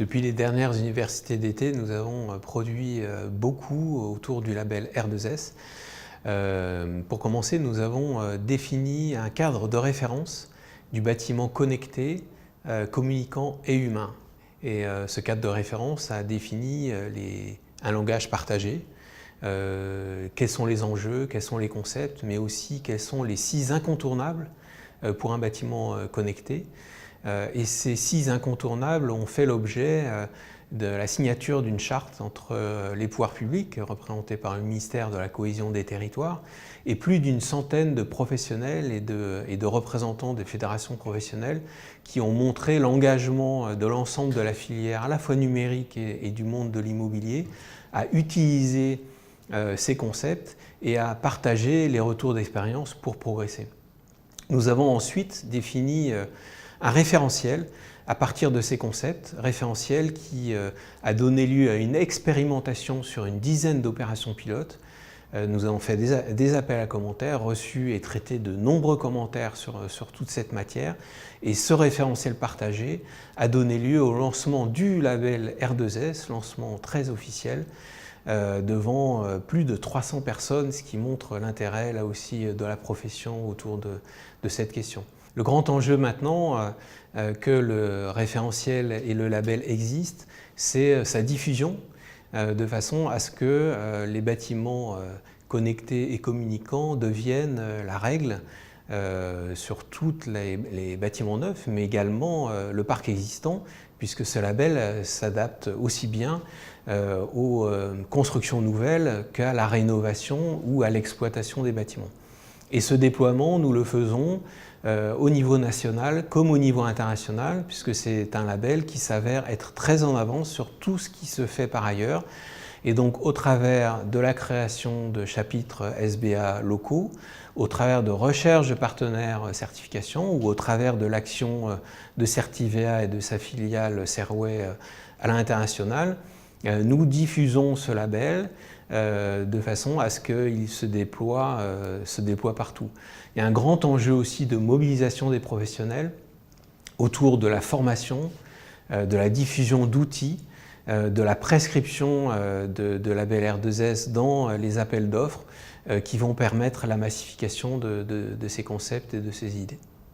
Depuis les dernières universités d'été, nous avons produit beaucoup autour du label R2S. Pour commencer, nous avons défini un cadre de référence du bâtiment connecté, communicant et humain. Et ce cadre de référence a défini un langage partagé, quels sont les enjeux, quels sont les concepts, mais aussi quels sont les 6 incontournables pour un bâtiment connecté. Et ces 6 incontournables ont fait l'objet de la signature d'une charte entre les pouvoirs publics, représentés par le ministère de la Cohésion des Territoires, et plus d'une centaine de professionnels et de représentants des fédérations professionnelles qui ont montré l'engagement de l'ensemble de la filière, à la fois numérique et du monde de l'immobilier, à utiliser ces concepts et à partager les retours d'expérience pour progresser. Nous avons ensuite défini un référentiel à partir de ces concepts, référentiel qui a donné lieu à une expérimentation sur une dizaine d'opérations pilotes. Nous avons fait des appels à commentaires, reçus et traités de nombreux commentaires sur toute cette matière. Et ce référentiel partagé a donné lieu au lancement du label R2S, lancement très officiel, devant plus de 300 personnes, ce qui montre l'intérêt là aussi de la profession autour de cette question. Le grand enjeu maintenant que le référentiel et le label existent, c'est sa diffusion de façon à ce que les bâtiments connectés et communicants deviennent la règle sur tous les bâtiments neufs, mais également le parc existant, puisque ce label s'adapte aussi bien aux constructions nouvelles qu'à la rénovation ou à l'exploitation des bâtiments. Et ce déploiement, nous le faisons au niveau national comme au niveau international, puisque c'est un label qui s'avère être très en avance sur tout ce qui se fait par ailleurs. Et donc au travers de la création de chapitres SBA locaux, au travers de recherche de partenaires certification ou au travers de l'action de Certivea et de sa filiale Serway à l'international, nous diffusons ce label de façon à ce qu'il se déploie partout. Il y a un grand enjeu aussi de mobilisation des professionnels autour de la formation, de la diffusion d'outils, de la prescription de label R2S dans les appels d'offres qui vont permettre la massification de ces concepts et de ces idées.